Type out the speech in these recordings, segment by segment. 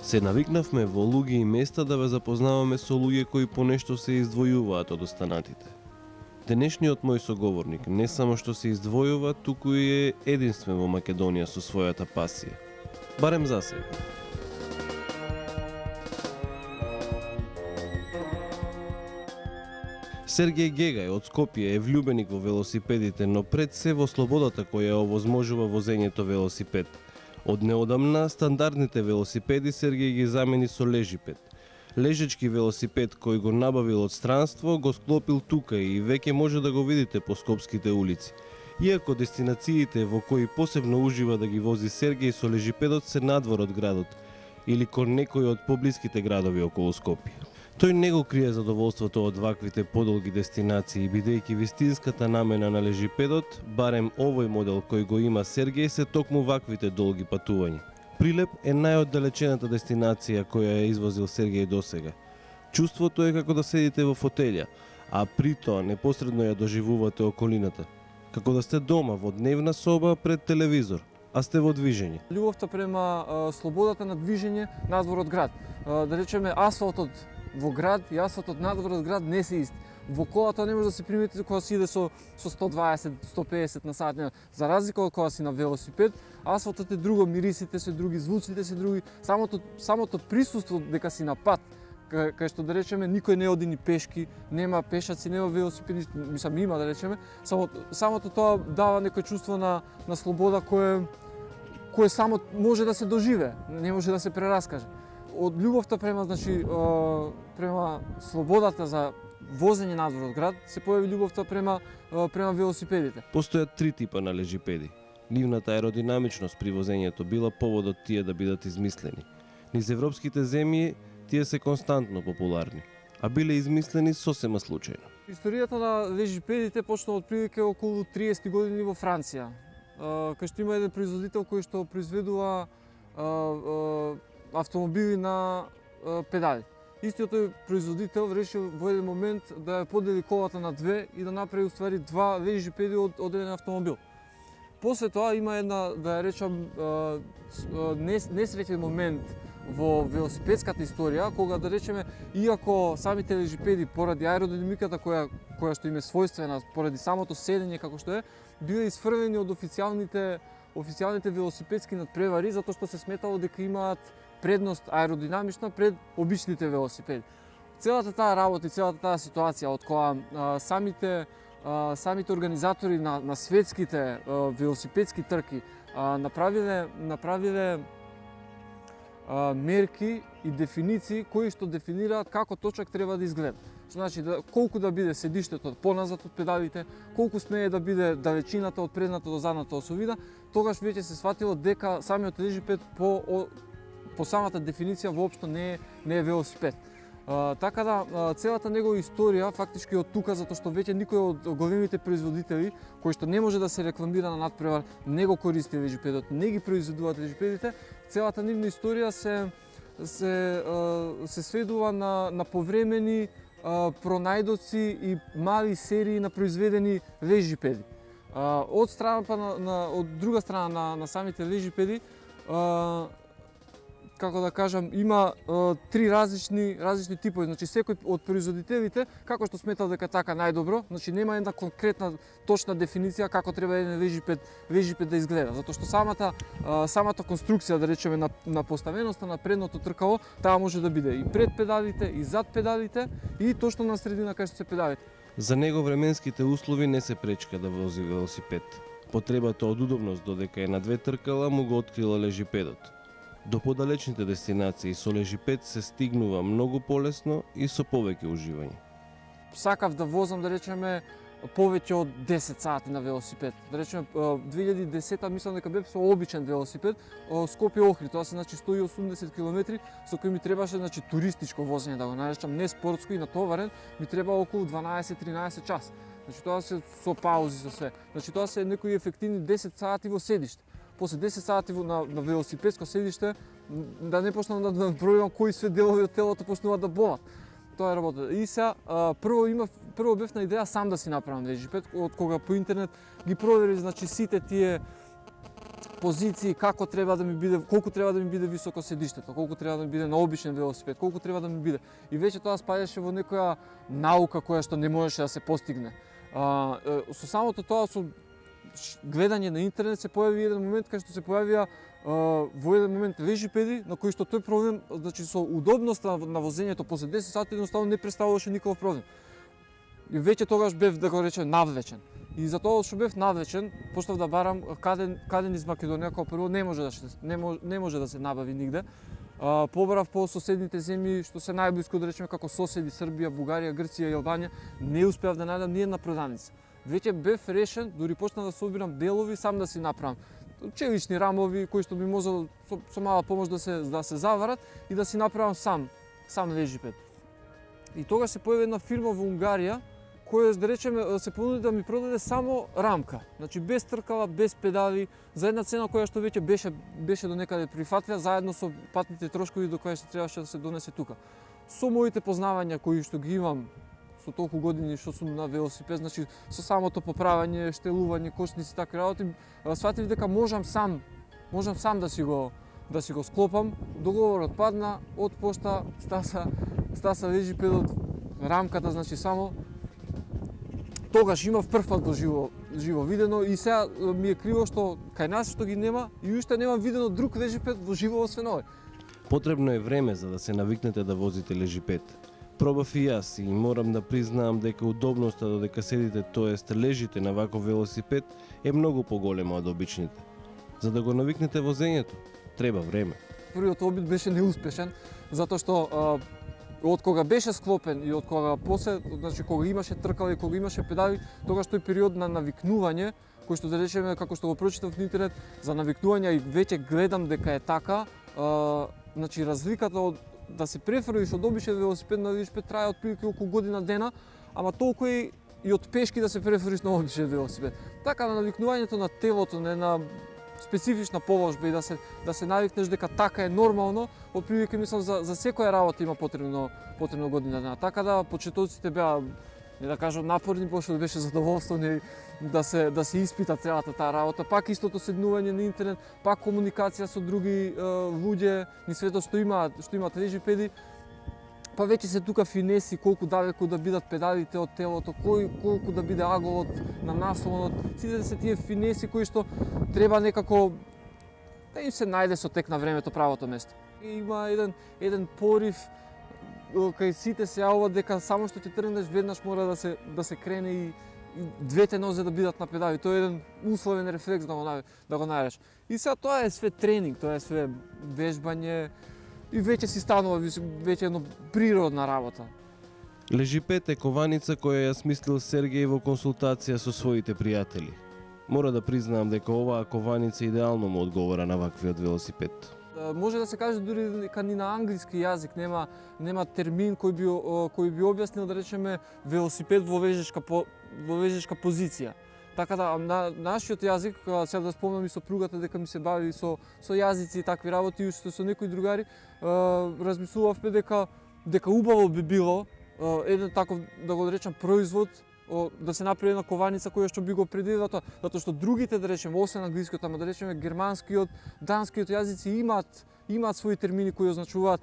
Се навикнавме во луѓе и места да ве запознаваме со луѓе кои понешто се издвојуваат од останатите. Денешниот мој соговорник не само што се издвојува, туку и е единствен во Македонија со својата пасија. Барем за сега. Сергеј Гегај од Скопје е влюбеник во велосипедите, но пред се во слободата која овозможува возењето велосипед. Од неодамна, стандардните велосипеди Сергеј ги замени со лежипед. Лежечки велосипед кој го набавил од странство, го склопил тука и веќе може да го видите по скопските улици. Иако дестинациите во кои посебно ужива да ги вози Сергеј со лежипедот се надвор од градот или кон некој од поблиските градови околу Скопје. Тој не го крие задоволството од ваквите подолги дестинации, бидејќи вистинската намена на лежипедот, барем овој модел кој го има Сергеј, се токму ваквите долги патувања. Прилеп е најоддалечената дестинација која ја извозил Сергеј досега. Чувството е како да седите во фотелја, а при тоа непосредно ја доживувате околината. Како да сте дома во дневна соба пред телевизор, а сте во движење. Љубовта према слободата на движење надвор од град. Да речеме, асфалтот во град и асфалтот надвор од град не се ист. Во колата не може да се приметите кога си иде со 120-150 на сат. За разлика од кога си на велосипед, асфалтот е друго, мирисите се други, звуците се други. Самото присуство дека си на пат, кај што да речеме никој не оди ни пешки, нема пешаци, нема велосипедисти, мислам има да речеме, самото тоа дава некој чувство на слобода кое само може да се доживе, не може да се прераскаже. Од љубовта према слободата за возење надвор од град се појави љубовта према велосипедите. Постојат три типа на лежипеди. Нивната аеродинамичност при возењето била поводот тие да бидат измислени. Низ европските земји тие се константно популарни, а биле измислени сосема случајно. Историјата на лежипедите почна од прилike околу 30 години во Франција, кај што има еден производител кој што произведува автомобили на педали. Истиот тој производител решил во еден момент да ја подели колата на две и да направи уствари два лежипеди од еден автомобил. После тоа има една, да ја речам, несреќен момент во велосипедската историја, кога да речеме, иако самите лежипеди поради аеродинамиката која што им е својствена, поради самото седење како што е, биле исфрлени од официјалните велосипедски надпревари, затоа што се сметало дека имаат предност аеродинамична пред обичните велосипеди. Целата таа работа и целата таа ситуација од која самите организатори на светските велосипедски трки направиле мерки и дефиниции кои што дефинираат како точак треба да изгледа. Значи, колку да биде седиштето поназад од педалите, колку смее да биде далечината од предната до задната осовина, тогаш веќе се сватило дека самиот лежипед по самата дефиниција воопшто не е велосипед. Така да, целата негова историја фактички од тука, затоа што веќе никој од големите производители, кој што не може да се рекламира на надпревар, не го користи лежипедот, не ги произведуваат лежипедите, целата нивна историја се сведува на повремени пронајдоци и мали серии на произведени лежипеди. Од друга страна на самите лежипеди, како да кажам, има три различни типови. Значи, секој од производителите, како што сметал дека така најдобро, значи нема една конкретна точна дефиниција како треба еден лежипед да изгледа, затоа што самата конструкција, да речеме, на поставеноста на предното тркало, таа може да биде и пред педалите, и зад педалите, и точно на средина кај што се педалите. За него временските услови не се пречка да вози велосипед. Потребата од удобност додека е на две тркала му го открила лежипедот. До подалечните дестинации со лежипед се стигнува многу полесно и со повеќе уживање. Сакав да возам, да речеме, повеќе од 10 сати на велосипед. Да речеме, 2010-та мислам дека бев со обичен велосипед, Скопје Охрид, тоа се значи 180 км, со кој ми требаше значи туристичко возење, да го наречам, не спортско и натоварен, ми треба околу 12-13 час. Значи тоа се со паузи со све. Значи тоа се некои ефективни 10 сати во седиште. После 10 сати на велосипедско седиште, да не почнам да бројам кои све делови од телото почнуваат да болат. Тоа е работа. И сега прво бев на идеја сам да си направам лежипед, од кога по интернет ги проверив значи сите тие позиции, како треба да ми биде, колку треба да ми биде високо седиштето, колку треба да ми биде на обичен велосипед, колку треба да ми биде. И веќе тоа спаѓаше во некоја наука која што не можеше да се постигне. Со самото тоа, со гледање на интернет се појави еден момент кај што се појавија во еден момент лежипеди на кои што тој проблем, значи со удобноста на возењето после 10 сати едноставно не представуваше никаков проблем. И веќе тогаш бев, да го речем, навлечен. И за тоа што бев навлечен, почнав да барам каден из Македонија, кој прво не може да се набави нигде. Побарав по соседните земји што се најблиску, да речеме, како соседи Србија, Бугарија, Грција и Албанија, не успеав да најдам ни една продавница. Веќе бев решен, дури почнав да собирам делови сам да си направам. Челични рамови кои што би можел со мала помош да се заварат и да си направам сам лежипед. И тогаш се појави една фирма во Унгарија која, да речеме, се понуди да ми продаде само рамка. Значи без тркала, без педали, за една цена која што веќе беше до некаде прифатлива, заедно со патните трошкови до кои што требаше да се донесе тука. Со моите познавања кои што ги имам со толку години што сум на велосипед, значи со самото поправање, штелување, кочници и такви работи, сватив дека можам сам да си го склопам. Договорот падна, од пошта стаса лежипедот, рамката, значи само тогаш имав прв пат во живо видено и сега ми е криво што кај нас што ги нема и уште немам видено друг лежипед во живо освен овој. Потребно е време за да се навикнете да возите лежипед. Пробав и јас и морам да признаам дека удобноста додека седите, тоест лежите на ваков велосипед, е многу поголема од обичните. За да го навикнете возењето, треба време. Првиот обид беше неуспешен, затоа што од кога беше склопен и од кога после, значи кога имаше тркала и кога имаше педали, тогаш тој период на навикнување, кој што да речеме како што го прочитав на интернет, за навикнување и веќе гледам дека е така, значи разликата од да се префрлиш од обичен велосипед на лежипед трае отприлike околу година дена, ама толку и од пешки да се префрлиш на обичен велосипед. Така на навикнувањето на телото, на специфична положба и да се навикнеш дека така е нормално, отприлike мислам за секоја работа има потребно година дена. Така да почетоците беа, не да кажам напорни, пошто беше задоволство да се испита целата таа работа. Пак истото седнување на интернет, пак комуникација со други луѓе низ светот што имаат лежипеди. Па веќе се тука финеси, колку далеку да бидат педалите од телото, колку да биде аголот на наслонот, сите се тие финеси кои што треба некако да им се најде со тек на времето правото место. И има еден порив кај сите се јавува дека само што ќе тргнеш веднаш мора да се крене и двете нозе да бидат на педали. Тоа е еден условен рефлекс да го најдеш. И сега тоа е све тренинг, тоа е све вежбање и веќе си станува веќе едно природна работа. Лежипед е кованица која ја смислил Сергеј во консултација со своите пријатели. Мора да признаам дека оваа кованица идеално му одговора на ваквиот велосипед. Може да се каже дури дека ни на англиски јазик нема термин кој би објаснил, да речеме, велосипед во вежешка позиција. Така да, на нашиот јазик, сега да спомнам и со пругата дека ми се бави со јазици и такви работи, и уште со некои другари, размислувавме дека убаво би било еден таков, да го речам, производ, да се направи една кованица која што би го определила тоа, затоа што другите, да речеме, освен англискиот, ама да речеме германскиот, данскиот јазици имаат своји термини кои означуваат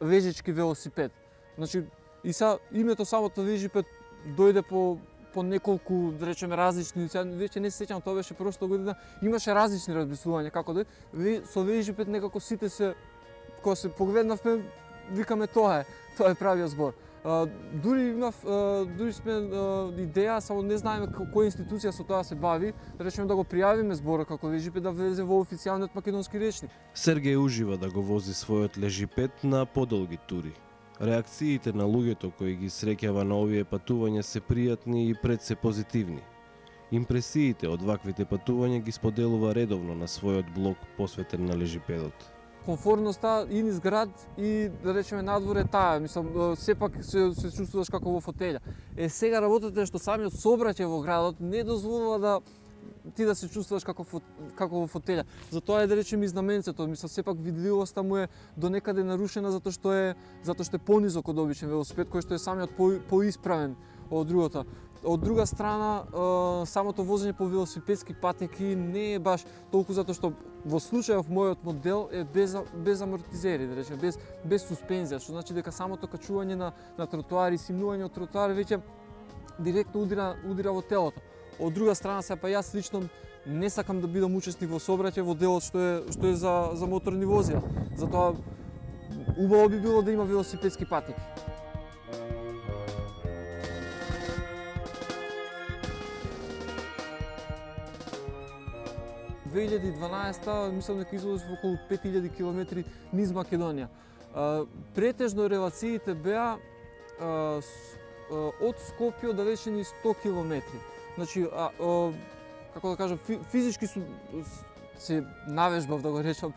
вежечки велосипед. Значи, и са името самото лежипед дојде по неколку, да речеме, различни, веќе не се сеќам, тоа беше прошла година, имаше различни размислувања како со лежипед некако сите се, кога се погледнавме, викаме тоа е правиот збор. Дури сме идеја, само не знаеме која институција со тоа се бави, да речеме да го пријавиме зборот како лежипед да влезе во официјалниот македонски речник. Сергеј ужива да го вози својот лежипед на подолги тури. Реакциите на луѓето кои ги среќава на овие патувања се пријатни и пред се позитивни. Импресиите од ваквите патувања ги споделува редовно на својот блог посветен на лежипедот. Комфорноста и низ град и да речеме надвор е таа, мислам сепак се чувствуваш како во фотелја. Сега работата е што самиот сообраќај во градот не дозволува да ти да се чувствуваш како во фотелја. Затоа е да речеме и знаменцето, мислам сепак видливоста му е до некаде нарушена затоа што е понизок од обичен велосипед кој што е самиот поисправен од другото. Од друга страна, самото возење по велосипедски патеки не е баш толку затоа што во случајов мојот модел е без амортизери, да речеме, без суспензија, што значи дека самото качување на тротоари и симнување од тротоар веќе директно удира во телото. Од друга страна, сепа јас лично не сакам да бидам учесник во сообраќај во делот што е за моторни возила. Затоа убаво би било да има велосипедски патеки. Во 2012 мислам дека излозив околу 5000 км низ Македонија. Претежно релациите беа од Скопје оддалечени 100 км. Значи, како да кажам, физички се навежбав, да го речам,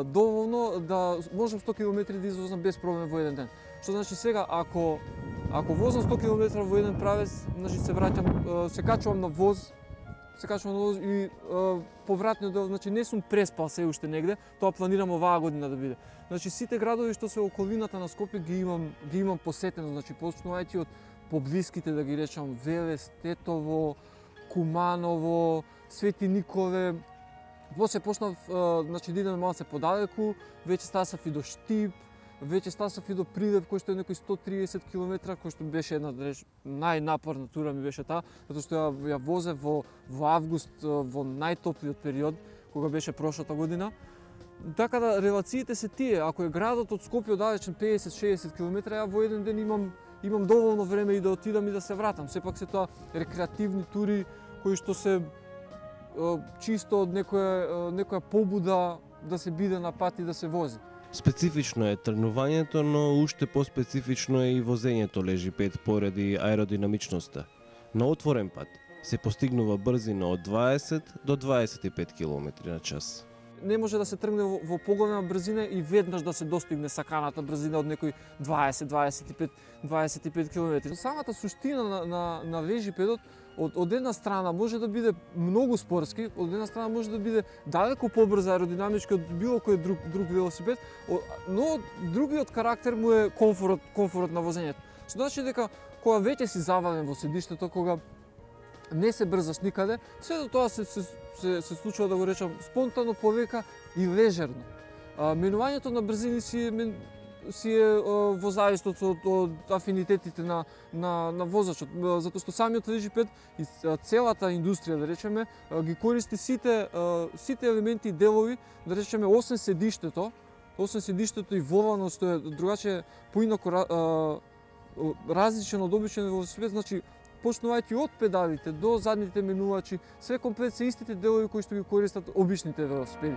доволно да можам 100 км да извозам без проблем во еден ден. Што значи сега, ако возам 100 км во еден правец, значи се качувам на воз и повратниот дел, значи не сум преспал се уште негде, тоа планирам оваа година да биде. Значи сите градови што се околината на Скопје ги имам посетено, значи почнувајќи од поблиските, да ги речам, Велес, Тетово, Куманово, Свети Николе. После почнав значи да идеме малце подалеку, веќе стасав и до Штип, веќе стасав и до Прилеп, кој што е некои 130 км, кој што беше една најнапорна тура ми беше таа, затоа што ја возев во август, во најтоплиот период, кога беше прошлата година. Така да релациите се тие, ако е градот од Скопје оддалечен 50-60 км, ја во еден ден имам доволно време и да отидам и да се вратам. Сепак се тоа рекреативни тури кои што се чисто од некоја побуда да се биде на пат и да се вози. Специфично е тргнувањето, но уште по-специфично е и возењето лежипед поради аеродинамичноста. На отворен пат се постигнува брзина од 20 до 25 км на час. Не може да се тргне во поголема брзина и веднаш да се достигне саканата брзина од некои 20-25 км. Самата суштина на лежипедот од една страна може да биде многу спорски, од една страна може да биде далеку побрз аеродинамички од било кој друг велосипед, но другиот карактер му е комфорот на возењето. Што значи дека кога веќе си завален во седиштето, кога не се брзаш никаде, сето тоа се случува, да го речам, спонтано, полека и лежерно. Менувањето на брзини си е во зависност од афинитетите на возачот, затоа што самиот лежипед и целата индустрија, да речеме, ги користи сите елементи и делови, да речеме, освен седиштето и воланот што е другаче поинаку различен од обичен велосипед, значи почнувајќи од педалите до задните менувачи, све комплет се истите делови кои што ги користат обичните велосипеди.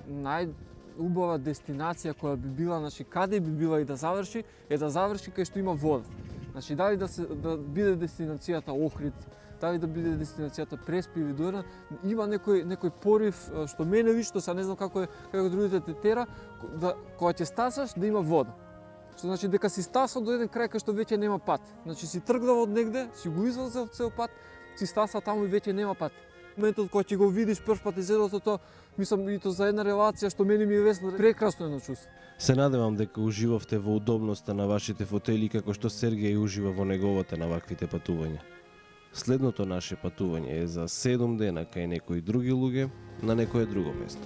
Најубава дестинација која би била, значи каде би била и да заврши, е да заврши кај што има вода. Значи дали да биде дестинацијата Охрид, дали да биде дестинацијата Преспи или Дорна, има некој порив што мене лично, са не знам како другите те тера, кога ќе стасаш да има вода. Што значи дека си стасал до еден крај кај што веќе нема пат. Значи си тргнал од негде, си го извазел цел пат, си стасал таму и веќе нема пат. Моментот кога ќе го видиш прв пат езерото, тоа мислам и тоа за една релација што мене ми е весело, прекрасно едно чувство. Се надевам дека уживавте во удобноста на вашите фотели како што Сергеј ужива во неговата на ваквите патувања. Следното наше патување е за 7 дена кај некои други луѓе на некое друго место.